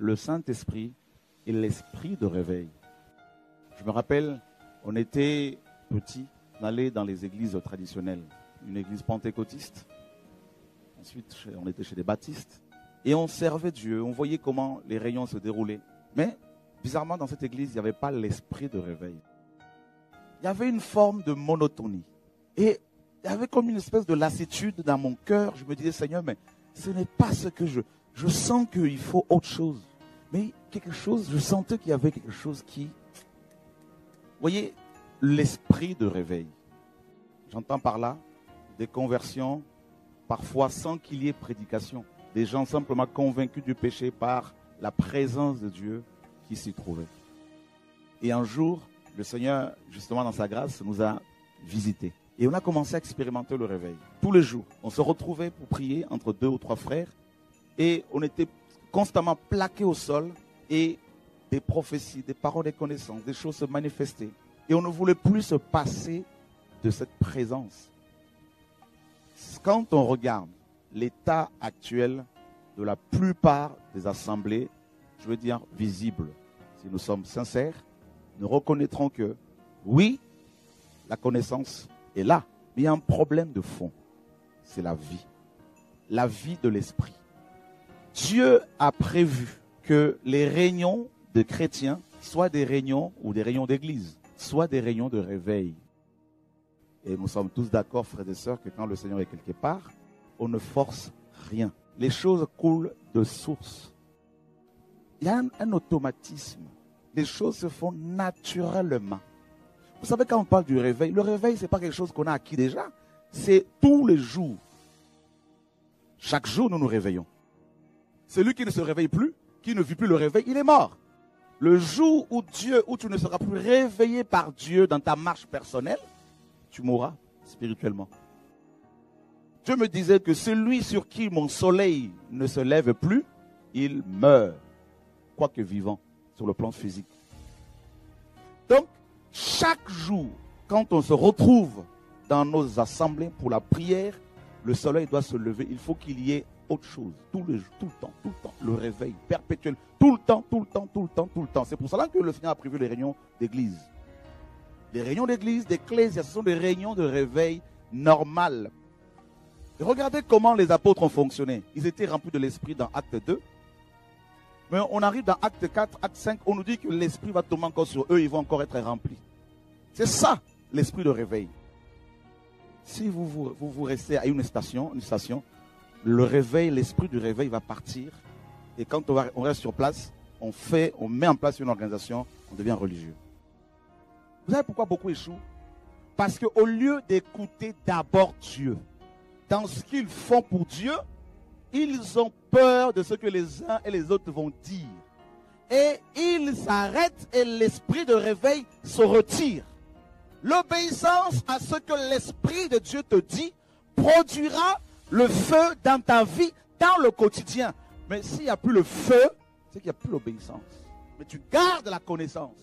le Saint-Esprit est l'esprit de réveil. Je me rappelle, on était petits, on allait dans les églises traditionnelles, une église pentecôtiste. Ensuite, on était chez les baptistes. Et on servait Dieu, on voyait comment les réunions se déroulaient. Mais, bizarrement, dans cette église, il n'y avait pas l'esprit de réveil. Il y avait une forme de monotonie. Et il y avait comme une espèce de lassitude dans mon cœur. Je me disais, Seigneur, mais ce n'est pas ce que je sens qu'il faut autre chose. Mais quelque chose, je sentais qu'il y avait quelque chose qui... Vous voyez, l'esprit de réveil. J'entends par là des conversions, parfois sans qu'il y ait prédication. Des gens simplement convaincus du péché par la présence de Dieu qui s'y trouvait. Et un jour, le Seigneur, justement dans sa grâce, nous a visités. Et on a commencé à expérimenter le réveil. Tous les jours, on se retrouvait pour prier entre 2 ou 3 frères. Et on était constamment plaqués au sol. Et des prophéties, des paroles, des connaissances, des choses se manifestaient. Et on ne voulait plus se passer de cette présence. Quand on regarde l'état actuel de la plupart des assemblées, je veux dire visibles, si nous sommes sincères, nous reconnaîtrons que, oui, la connaissance est là, mais il y a un problème de fond. C'est la vie de l'esprit. Dieu a prévu que les réunions de chrétiens soient des réunions ou des réunions d'église, soit des réunions de réveil. Et nous sommes tous d'accord, frères et sœurs, que quand le Seigneur est quelque part, on ne force rien. Les choses coulent de source. Il y a un automatisme. Les choses se font naturellement. Vous savez, quand on parle du réveil, le réveil, ce n'est pas quelque chose qu'on a acquis déjà. C'est tous les jours. Chaque jour, nous nous réveillons. Celui qui ne se réveille plus, qui ne vit plus le réveil, il est mort. Le jour où tu ne seras plus réveillé par Dieu dans ta marche personnelle, tu mourras spirituellement. Dieu me disait que celui sur qui mon soleil ne se lève plus, il meurt, quoique vivant, sur le plan physique. Donc, chaque jour, quand on se retrouve dans nos assemblées pour la prière, le soleil doit se lever. Il faut qu'il y ait autre chose, tout le temps, le réveil perpétuel, tout le temps. C'est pour cela que le Seigneur a prévu les réunions d'église. Les réunions d'église, d'ecclésia, ce sont des réunions de réveil normales. Et regardez comment les apôtres ont fonctionné. Ils étaient remplis de l'esprit dans Acte 2. Mais on arrive dans Acte 4, Acte 5, on nous dit que l'esprit va tomber encore sur eux, ils vont encore être remplis. C'est ça, l'esprit de réveil. Si vous restez à une station, le réveil, l'esprit du réveil va partir. Et quand on reste sur place, on met en place une organisation, on devient religieux. Vous savez pourquoi beaucoup échouent? Parce qu'au lieu d'écouter d'abord Dieu, dans ce qu'ils font pour Dieu, ils ont peur de ce que les uns et les autres vont dire. Et ils s'arrêtent et l'esprit de réveil se retire. L'obéissance à ce que l'esprit de Dieu te dit produira le feu dans ta vie, dans le quotidien. Mais s'il n'y a plus le feu, c'est qu'il n'y a plus l'obéissance. Mais tu gardes la connaissance.